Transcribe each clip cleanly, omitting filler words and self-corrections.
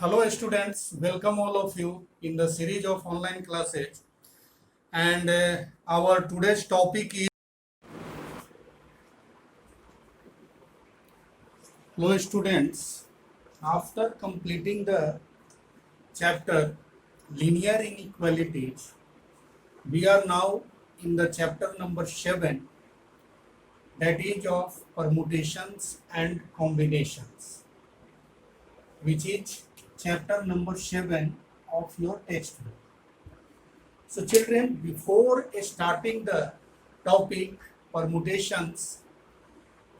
Hello students, welcome all of you in the series of online classes, and our today's topic is hello students. After completing the chapter linear inequalities, we are now in the chapter number 7, that is of permutations and combinations, which is chapter number 7 of your textbook. So children, before starting the topic permutations,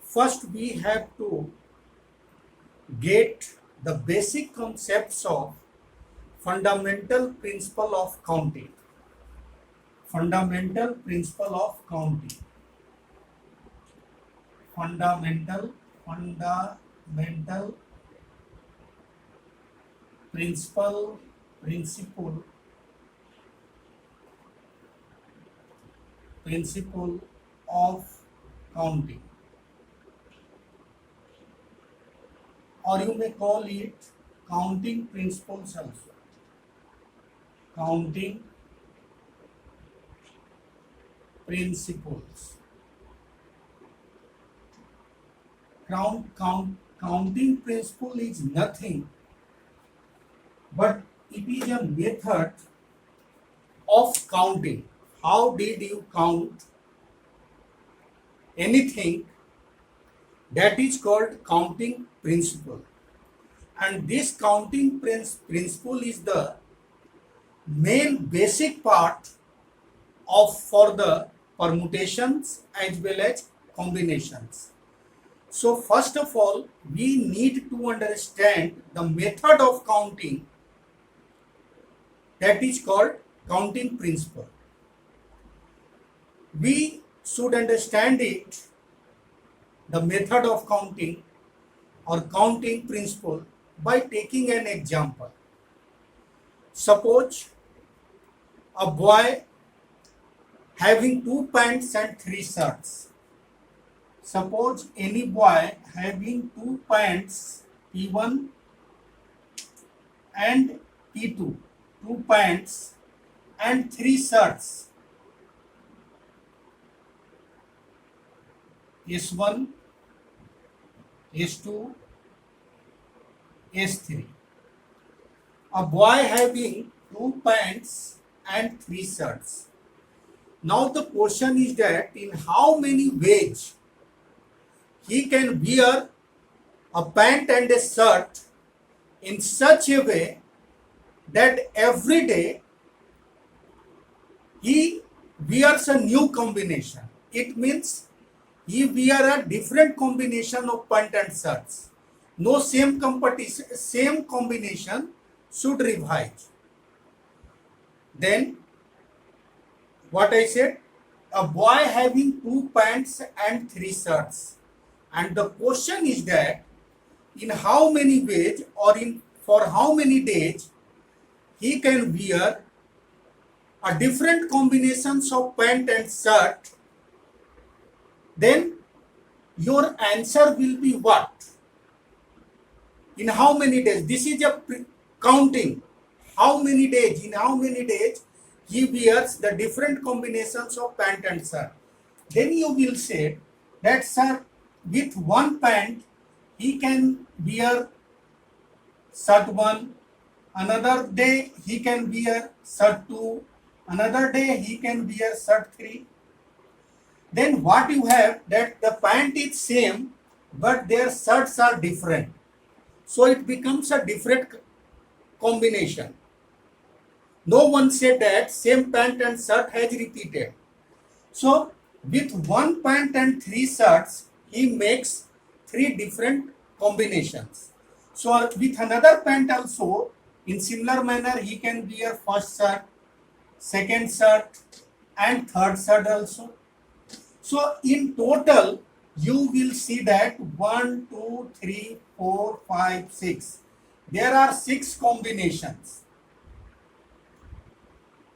first we have to get the basic concepts of fundamental principle of counting. Fundamental principle of counting. Fundamental principle of counting, or you may call it counting principles also. Counting principles. Counting principle is nothing but it is a method of counting. How did you count anything? That is called counting principle. And this counting principle is the main basic part of for the permutations as well as combinations. So first of all, we need to understand the method of counting, that is called counting principle. We should understand it, the method of counting or counting principle, by taking an example. Suppose a boy having 2 pants and 3 shirts. Suppose any boy having 2 pants, P1 and P2, 2 pants and 3 shirts, S1, S2, S3. A boy having 2 pants and 3 shirts. Now the question is that in how many ways he can wear a pant and a shirt in such a way that every day he wears a new combination. It means he wear a different combination of pant and shirts. No same combination should revise. Then what I said, a boy having 2 pants and 3 shirts, and the question is that in how many ways or for how many days he can wear a different combinations of pant and shirt. Then your answer will be what? In how many days? This is a counting. How many days? In how many days he wears the different combinations of pant and shirt? Then you will say that, sir, with one pant he can wear shirt 1, another day he can wear shirt 2, another day he can wear shirt 3. Then what you have, that the pant is same but their shirts are different. So it becomes a different combination. No one said that same pant and shirt has repeated. So with one pant and 3 shirts, he makes 3 different combinations. So with another pant also, in similar manner, he can wear first shirt, second shirt, and third shirt also. So in total, you will see that 1, 2, 3, 4, 5, 6. There are 6 combinations.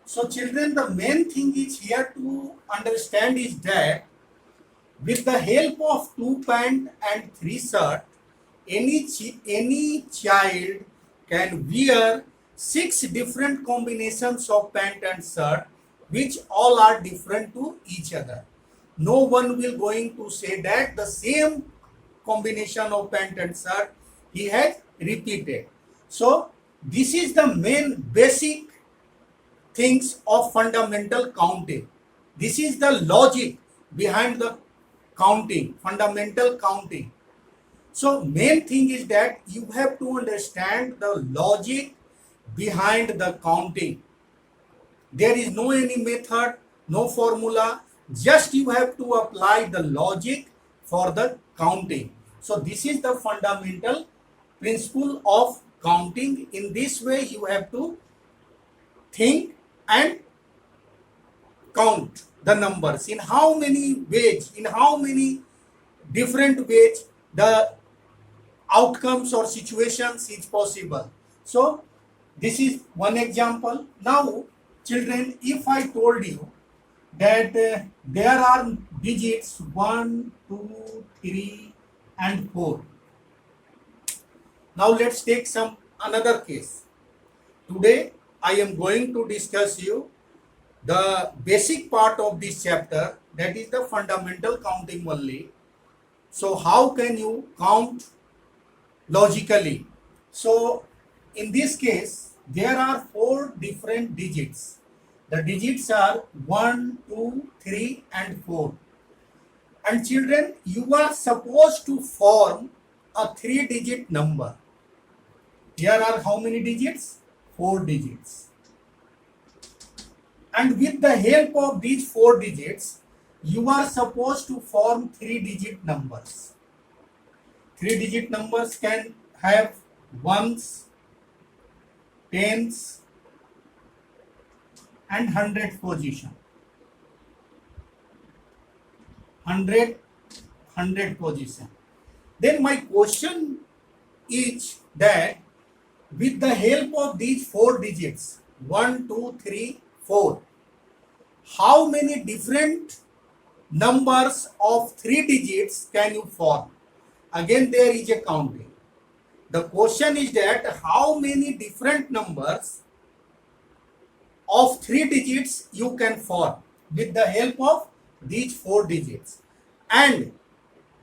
So children, the main thing is here to understand is that with the help of 2 pant and 3 shirt, any child can wear 6 different combinations of pant and shirt, which all are different to each other. No one will going to say that the same combination of pant and shirt he has repeated. So this is the main basic things of fundamental counting. This is the logic behind the counting, fundamental counting. So main thing is that you have to understand the logic behind the counting. There is no any method, no formula, just you have to apply the logic for the counting. So this is the fundamental principle of counting. In this way you have to think and count the numbers. In how many ways, in how many different ways the outcomes or situations is possible. So this is one example. Now children, if I told you that there are digits 1, 2, 3 and 4. Now let's take some another case. Today I am going to discuss you the basic part of this chapter, that is the fundamental counting only. So how can you count logically? So in this case there are 4 different digits. The digits are 1, 2, 3 and 4. And children, you are supposed to form a 3-digit number. Here are how many digits? 4 digits. And with the help of these 4 digits, you are supposed to form 3-digit numbers. 3-digit numbers can have ones, tens and 100 position. 100 position. Then my question is that with the help of these 4 digits, 1, 2, 3, 4, how many different numbers of 3 digits can you form? Again there is a counting. The question is that how many different numbers of 3 digits you can form with the help of these 4 digits. And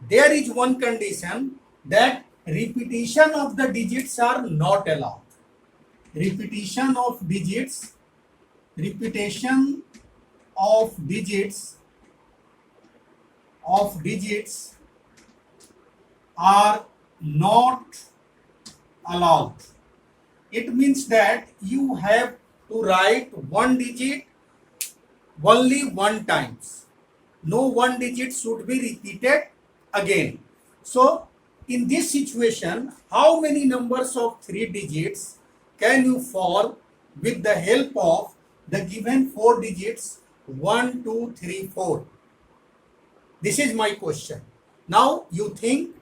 there is one condition, that repetition of the digits are not allowed. Repetition of digits are not allowed. It means that you have to write one digit only one times. No one digit should be repeated again. So in this situation, how many numbers of 3 digits can you form with the help of the given 4 digits 1, 2, 3, 4? This is my question. Now you think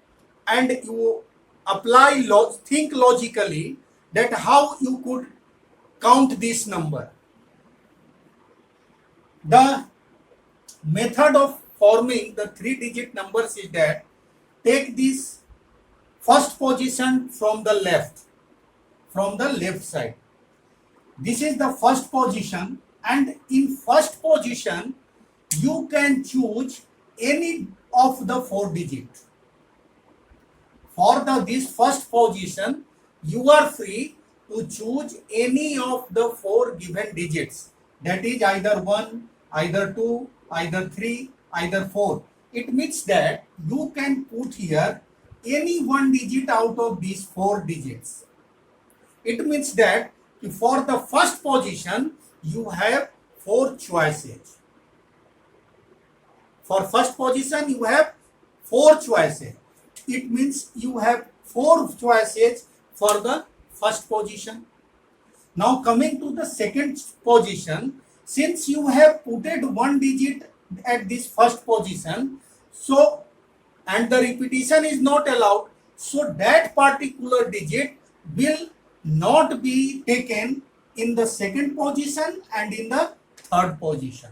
and you apply, think logically that how you could count this number. The method of forming the 3-digit numbers is that take this first position from the left side. This is the first position, and in first position you can choose any of the 4 digits. For this first position you are free to choose any of the 4 given digits, that is either 1, either 2, either 3, either 4. It means that you can put here any one digit out of these 4 digits. It means that for the first position you have 4 choices. For first position you have 4 choices. It means you have 4 choices for the first position. Now coming to the second position, since you have put one digit at this first position, so and the repetition is not allowed, so that particular digit will not be taken in the second position and in the third position.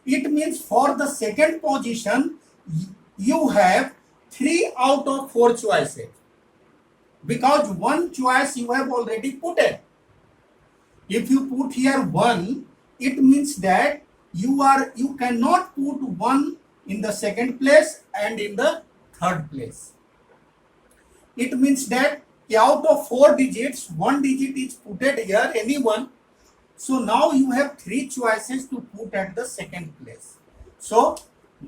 It means for the second position you have 3 out of 4 choices. because one choice you have already put it. If you put here 1, it means that you cannot put 1 in the second place and in the third place. It means that out of 4 digits, 1 digit is put here, any one. So now you have 3 choices to put at the second place. So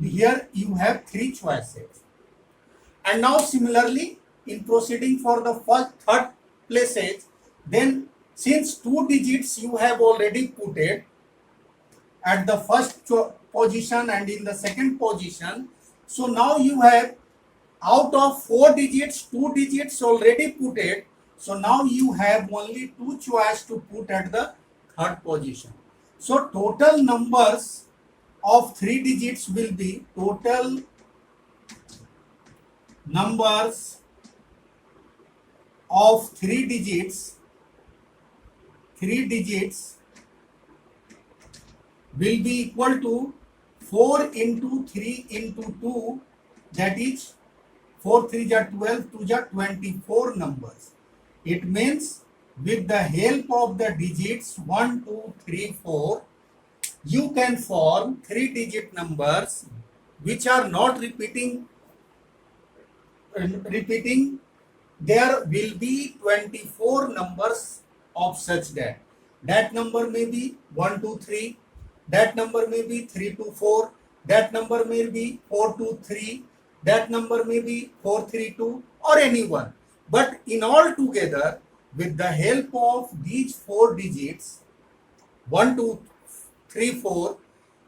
here you have 3 choices. And now similarly, in proceeding for the third places, then since 2 digits you have already put it at the first position and in the second position, so now you have out of 4 digits, 2 digits already put it. So now you have only 2 choice to put at the third position. So total numbers of 3 digits will be total numbers of 3 digits will be equal to 4 into 3 into 2, that is 4 3 are 12, 2 are 24 numbers. It means with the help of the digits 1, 2, 3, 4, you can form 3 digit numbers which are not repeating. There will be 24 numbers of such that number may be 1 2 3, that number may be 3 2 4, that number may be 4 2 3, that number may be 4 3 2, or any one. But in all together, with the help of these 4 digits 1 2 3 4,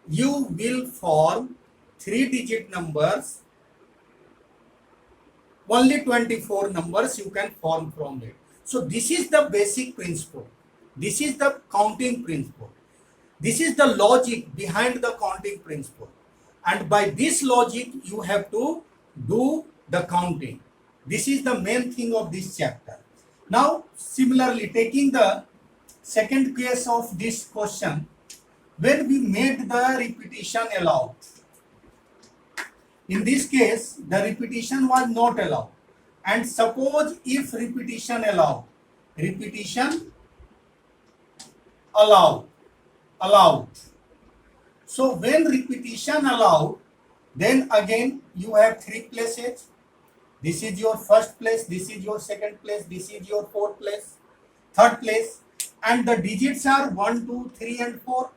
you will form 3 digit numbers. Only 24 numbers you can form from it. So this is the basic principle. This is the counting principle. This is the logic behind the counting principle. And by this logic, you have to do the counting. This is the main thing of this chapter. Now, similarly, taking the second case of this question, when we made the repetition allowed. In this case, the repetition was not allowed. And suppose if repetition allowed. So when repetition allowed, then again you have 3 places. This is your first place, this is your second place, this is your fourth place, third place, and the digits are 1, 2, 3, and 4.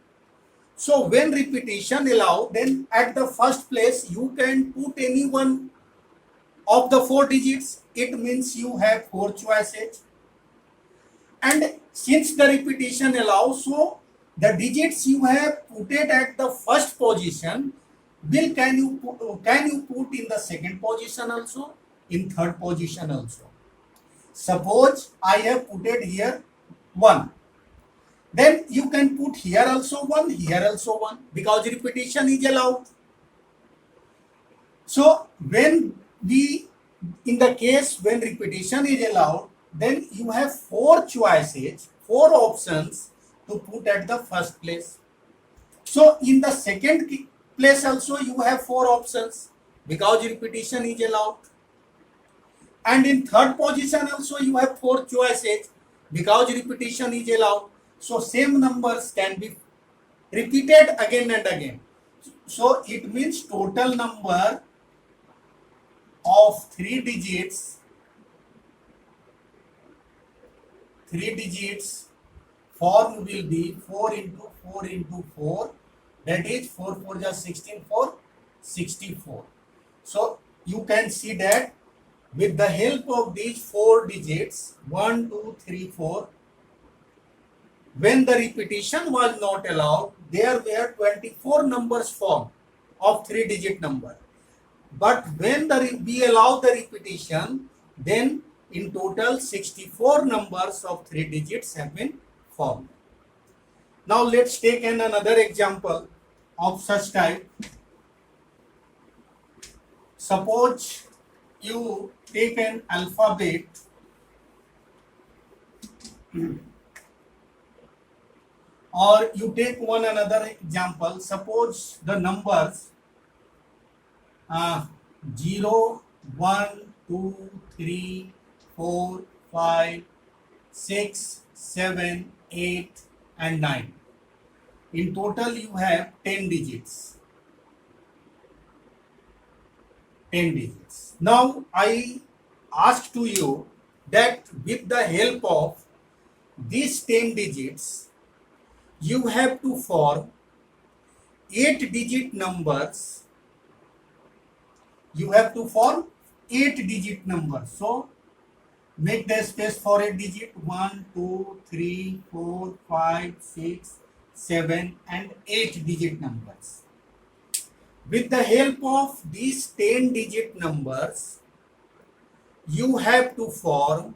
So when repetition allowed, then at the first place you can put any one of the 4 digits. It means you have 4 choices. And since the repetition allows, so the digits you have put it at the first position, can you put in the second position also, in third position also. Suppose I have put it here 1. Then you can put here also 1, here also 1, because repetition is allowed. So when in the case when repetition is allowed, then you have 4 choices, 4 options to put at the first place. So in the second place also you have 4 options because repetition is allowed. And in third position also you have 4 choices because repetition is allowed. So same numbers can be repeated again and again. So it means total number of 3 digits form will be 4 into 4 into 4, that is 4 4 is 16, 4 64. So you can see that with the help of these 4 digits 1 2 3 4, when the repetition was not allowed, there were 24 numbers formed of 3 digit number. But when we allow the repetition, then in total 64 numbers of 3 digits have been formed. Now let's take another example of such type. Suppose you take an alphabet or you take one another example. Suppose the numbers 0, 1, 2, 3, 4, 5, 6, 7, 8 and 9. In total you have 10 digits. 10 digits. Now I ask to you that with the help of these 10 digits, you have to form 8 digit numbers. You have to form 8 digit numbers. So make the space for a digit 1, 2, 3, 4, 5, 6, 7 and 8 digit numbers. With the help of these 10 digit numbers, you have to form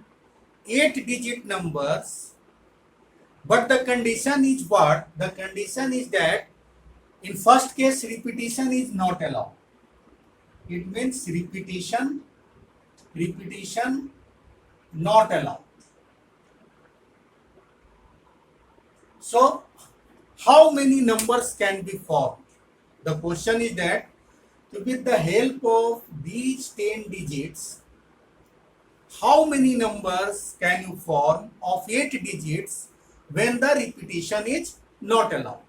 8 digit numbers. But the condition is what? The condition is that in first case repetition is not allowed. It means repetition not allowed. So how many numbers can be formed? The question is that with the help of these 10 digits, how many numbers can you form of 8 digits when the repetition is not allowed?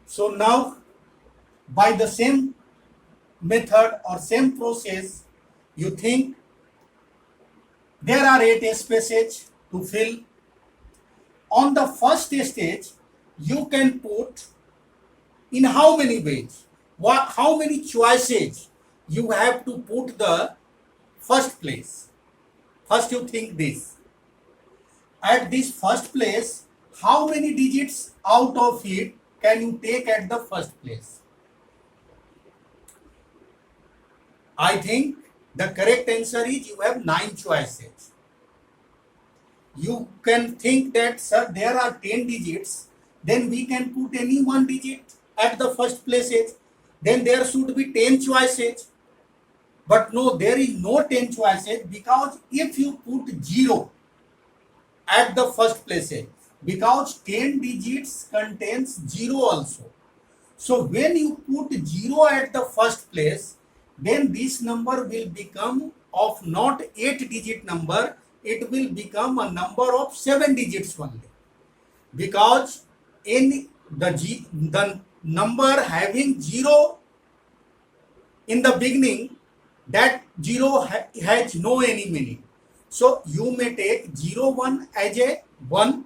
So now by the same method or same process, you think there are 8 spaces to fill. On the first stage, you can put in how many ways, how many choices you have to put the first place. First you think this. At this first place, how many digits out of it can you take at the first place? I think the correct answer is you have 9 choices. You can think that, sir, there are 10 digits, then we can put any one digit at the first places. Then there should be 10 choices. But no, there is no 10 choices, because if you put 0 at the first places, because 10 digits contains 0 also. So when you put 0 at the first place, then this number will become of not 8 digit number, it will become a number of 7 digits only. Because in the number having 0 in the beginning, that 0 has no any meaning. So you may take 0, 1 as a 1.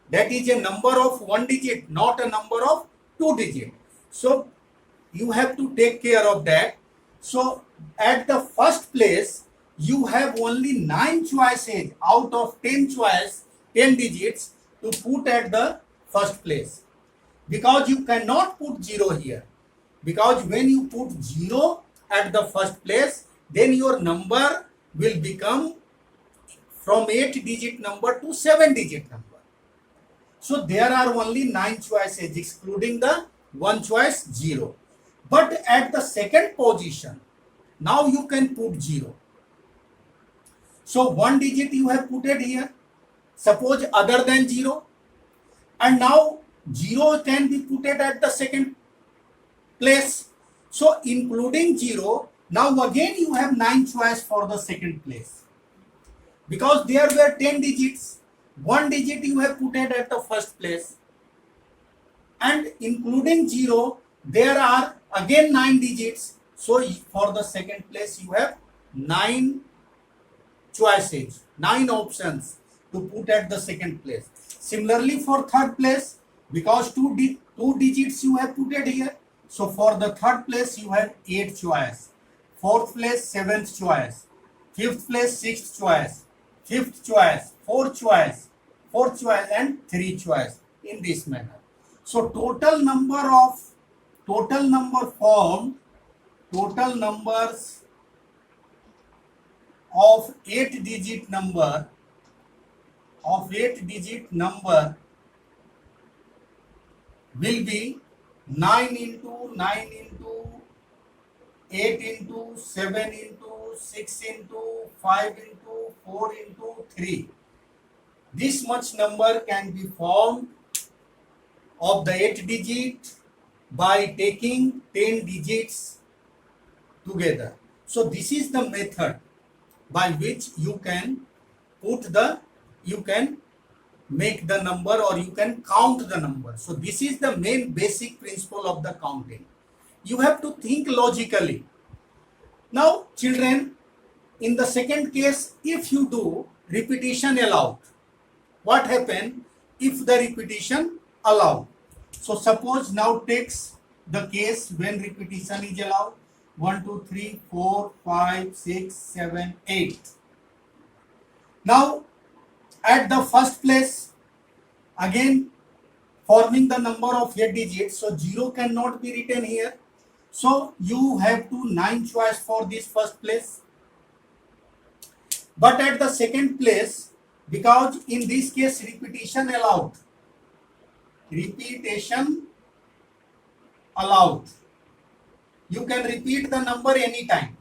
That is a number of 1 digit, not a number of 2 digit. So you have to take care of that. So at the first place, you have only 9 choices out of 10 digits to put at the first place. Because you cannot put 0 here. Because when you put 0 at the first place, then your number will become from 8 digit number to 7 digit number. So there are only 9 choices, excluding the one choice 0. But at the second position, now you can put 0. So one digit you have put it here, suppose other than 0, and now 0 can be put it at the second place. So including 0, now again you have 9 choice for the second place. Because there were 10 digits, one digit you have put it at the first place. And including 0, there are again 9 digits. So for the second place, you have 9 choices, 9 options to put at the second place. Similarly, for third place, because two digits you have put it here. So for the third place, you have 8 choice. Fourth place, 7th choice. Fifth place, 6th choice. Fifth choice, fourth choice, and 3 choice, in this manner. So total numbers of 8 digit number will be 9 into 9 into 8 into 7 into 6 into 5 into 4 into 3. This much number can be formed of the 8 digit by taking 10 digits together. So this is the method by which you can you can make the number or you can count the number. So this is the main basic principle of the counting. You have to think logically. Now children, in the second case, if you do repetition allowed, what happen if the repetition allowed? So suppose now takes the case when repetition is allowed. 1 2 3 4 5 6 7 8. Now at the first place, again forming the number of 8 digits, so 0 cannot be written here. So you have to 9 choice for this first place. But at the second place, because in this case repetition allowed, you can repeat the number anytime.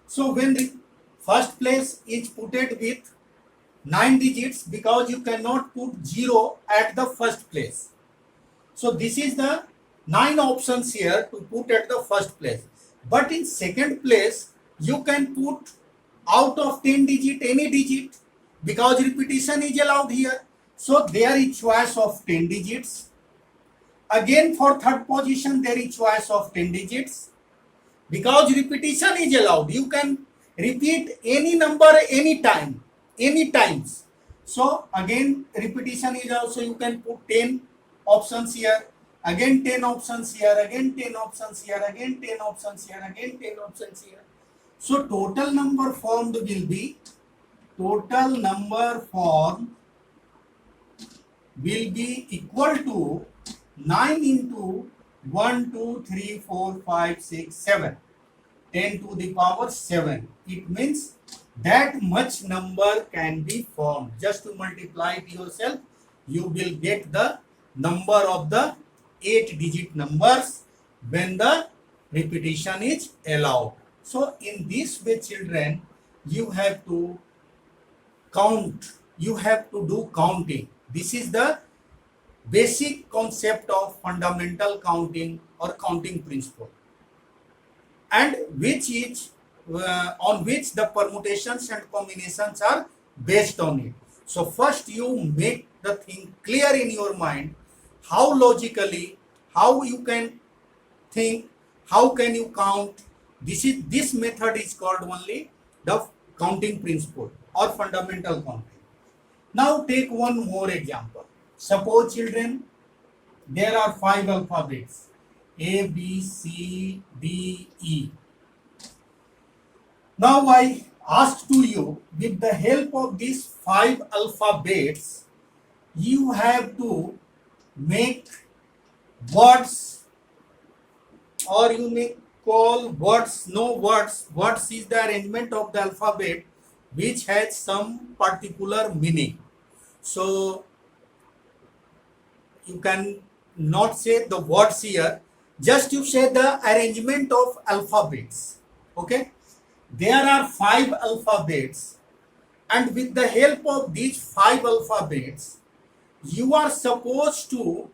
So when the first place is putted with 9 digits, because you cannot put 0 at the first place. So this is the 9 options here to put at the first place. But in second place, you can put out of 10 digit any digit, because repetition is allowed here. So there is choice of 10 digits. Again for third position, there is choice of 10 digits. Because repetition is allowed, you can repeat any number anytime, any times. So again repetition is also, you can put 10 options here, again 10 options here, again 10 options here, again 10 options here, again 10 options here. So total number formed will be equal to 9 into 1 2 3 4 5 6 7, 10 to the power 7. It means that much number can be formed. Just to multiply it yourself, you will get the number of the 8 digit numbers when the repetition is allowed. So in this way children, you have to count, you have to do counting. This is the basic concept of fundamental counting or counting principle, and which is on which the permutations and combinations are based on it. So first you make the thing clear in your mind, how logically, how you can think, how can you count. This method is called only the counting principle or fundamental counting. Now take one more example. Suppose children, there are 5 alphabets, A, B, C, D, E. Now I ask to you, with the help of these 5 alphabets, you have to make words, or you may call words, no words. Words is the arrangement of the alphabet which has some particular meaning. So you can not say the words here, just you say the arrangement of alphabets. Okay, there are 5 alphabets, and with the help of these 5 alphabets, you are supposed to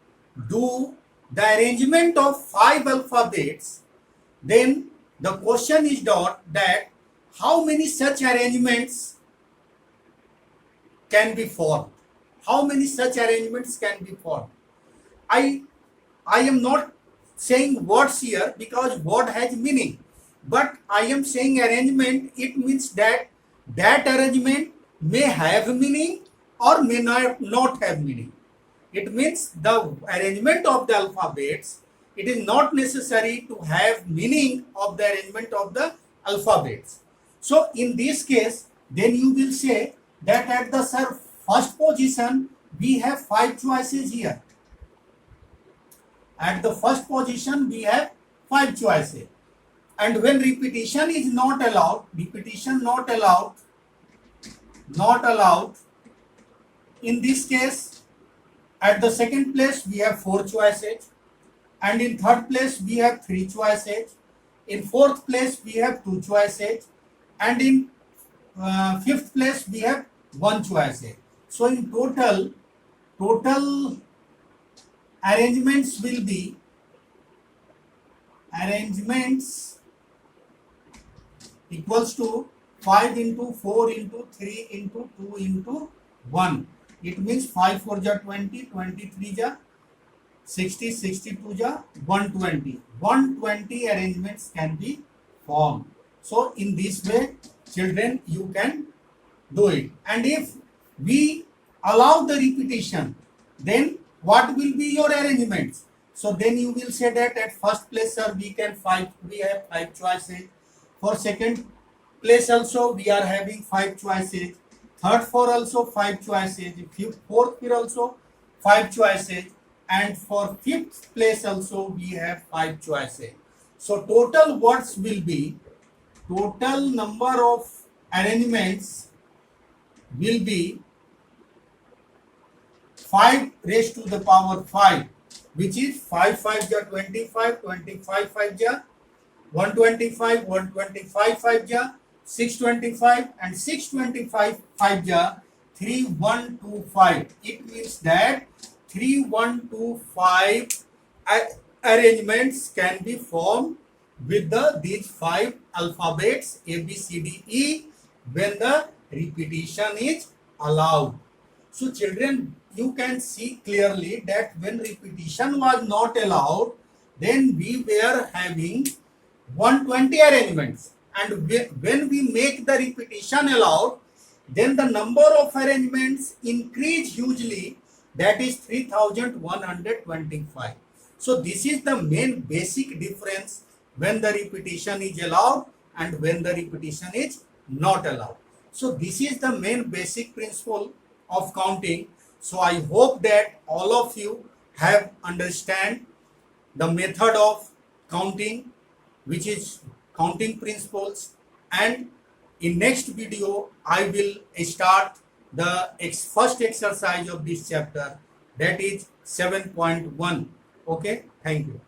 do the arrangement of 5 alphabets. Then the question is that how many such arrangements can be formed? How many such arrangements can be formed? I am not saying words here because word has meaning, but I am saying arrangement. It means that arrangement may have meaning or may not have meaning. It means the arrangement of the alphabets, it is not necessary to have meaning of the arrangement of the alphabets. So in this case, then you will say that at the first position, we have 5 choices here. At the first position, we have 5 choices. And when repetition is not allowed, in this case, at the second place, we have 4 choices. And in third place, we have 3 choices. In fourth place, we have 2 choices. And in fifth place, we have 1 choice. So in total arrangements will be equals to 5 into 4 into 3 into 2 into 1. It means 5 4 ja 20, 23 ja 60, 62 ja 120. 120 arrangements can be formed. So in this way, children, you can do it. And if we allow the repetition, then what will be your arrangements? So then you will say that at first place, sir, we have 5 choices. For second place also we are having 5 choices. Third for also 5 choices. Fourth here also 5 choices. And for fifth place also we have 5 choices. So total words will be, total number of arrangements will be 5 raised to the power 5, which is 5 5 ja 25, 25 5 ja 125, 125 5 ja 625, and 625 5 ja 3125. It means that 3125 arrangements can be formed with these 5 alphabets A, B, C, D, E when the repetition is allowed. So children, you can see clearly that when repetition was not allowed, then we were having 120 arrangements, and when we make the repetition allowed, then the number of arrangements increase hugely, that is 3125. So this is the main basic difference when the repetition is allowed and when the repetition is not allowed. So this is the main basic principle of counting. So I hope that all of you have understand the method of counting, which is counting principles, and in next video I will start the first exercise of this chapter, that is 7.1. Okay, thank you.